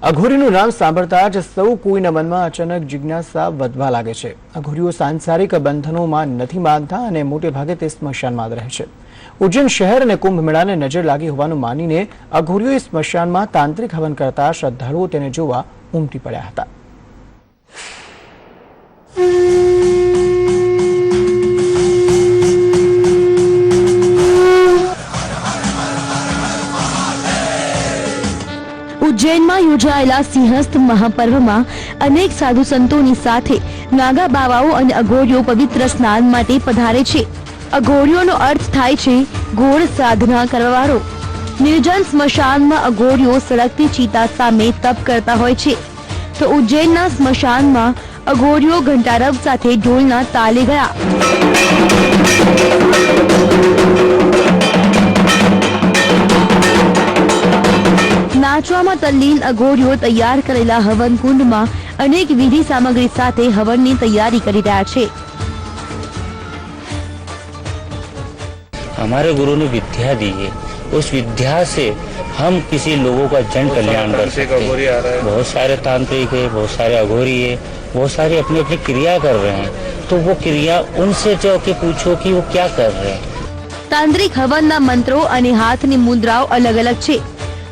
અઘોરીનું નામ સાંભળતા જ સૌ કોઈના મનમાં અચાનક જિજ્ઞાસા વધવા લાગે છે। અઘોરીઓ સાંસારિક બંધનોમાં નથી માનતા અને મોટે ભાગે તે સ્મશાનમાં જ રહે છે। ઉજ્જૈન શહેર અને કુંભ મેળાને નજર લાગી હોવાનું માનીને અઘોરીઓએ સ્મશાનમાં તાંત્રિક હવન કરતા શ્રદ્ધાળુઓ તેને જોવા ઉમટી પડ્યા હતા। ઉજ્જૈનમાં યોજાયેલા સિંહસ્થ મહાપર્વમાં અનેક સાધુ સંતોની સાથે નાગા બાવાઓ અને અઘોરીઓ પવિત્ર સ્નાન માટે પધારે છે। અઘોરીઓનો અર્થ થાય છે ઘોર સાધના કરવાવાળો। નિર્જન સ્મશાનમાં અઘોરીઓ સળગતી ચિતા સામે તપ કરતા હોય છે, તો ઉજ્જૈનના સ્મશાનમાં અઘોરીઓ ઘંટારવ સાથે ઢોલના તાલે ગયા। નાચવામાં તલ્લીન અઘોરીઓ તૈયાર કરેલા હવન કુંડમાં અનેક વિધિ સામગ્રી સાથે હવનની તૈયારી કરી રહ્યા છે। हमारे गुरु ने विद्या दी है, उस विद्या से हम किसी लोगों का जन कल्याण कर सकते हैं। बहुत सारे तांत्रिक है, बहुत सारे अघोरी है, बहुत सारे अपनी अपनी क्रिया कर रहे हैं, तो वो क्रिया उनसे जाके पूछो कि वो क्या कर रहे हैं। तांत्रिक हवनना मंत्रो અને હાથની મુદ્રાઓ અલગ અલગ છે,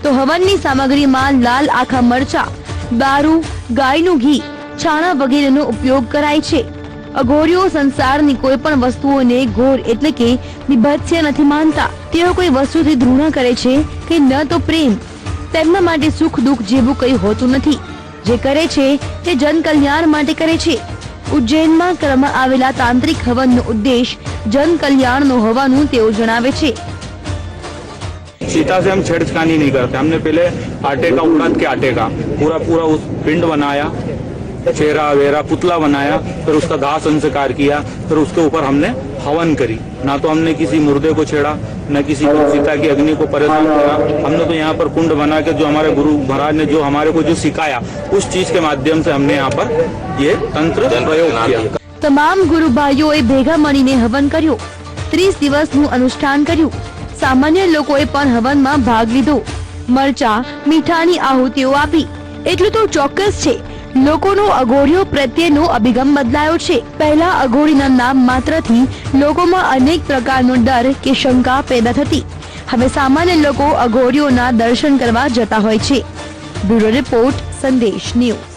તો હવનની સામગ્રીમાં લાલ આખા મરચા, દારૂ, ગાયનું ઘી, છાણા વગેરેનો ઉપયોગ કરાય છે। અઘોરીઓ સંસારની કોઈ પણ વસ્તુઓને ઘોર એટલે કે વિભત્સ્ય નથી માનતા। તેઓ કોઈ વસ્તુથી ઘૃણા કરે છે કે ન તો પ્રેમ। તેમના માટે સુખ દુઃખ જેવું કંઈ હોતું નથી। જે કરે છે તે જન કલ્યાણ માટે કરે છે। ઉજ્જૈનમાં કરવામાં આવેલા તાંત્રિક હવનનો ઉદ્દેશ જન કલ્યાણનો હોવાનું તેઓ જણાવે છે। सीता से हम छेड़छानी नहीं करते। हमने पहले आटे का उड़द के आटे का पूरा उस पिंड बनाया, चेहरा वेरा पुतला बनाया, फिर उसका दाह संस्कार किया, फिर उसके ऊपर हमने हवन करी। ना तो हमने किसी मुर्दे को छेड़ा, न किसी को सीता की अग्नि को परेशान करा। हमने तो यहाँ पर कुंड बना के जो हमारे गुरु महाराज ने जो हमारे को जो सिखाया, उस चीज के माध्यम से हमने यहाँ पर ये तंत्र प्रयोग किया। તમામ ગુરુ ભાઈઓએ ભેગા મળીને હવન કર્યો। 30 દિવસનું અનુષ્ઠાન કર્યું। સામાન્ય લોકોએ પણ હવનમાં ભાગ લીધો। મરચા, મીઠાની આહુતિઓ આપી। એટલું તો ચોક્કસ છે, લોકોનો અઘોરીઓ પ્રત્યેનો અભિગમ બદલાયો છે। પહેલા અઘોરીના નામ માત્રથી લોકોમાં અનેક પ્રકારનો ડર કે શંકા પેદા થતી। હવે સામાન્ય લોકો અઘોરીઓના દર્શન કરવા જતા હોય છે। બ્યુરો રિપોર્ટ, સંદેશ ન્યૂઝ।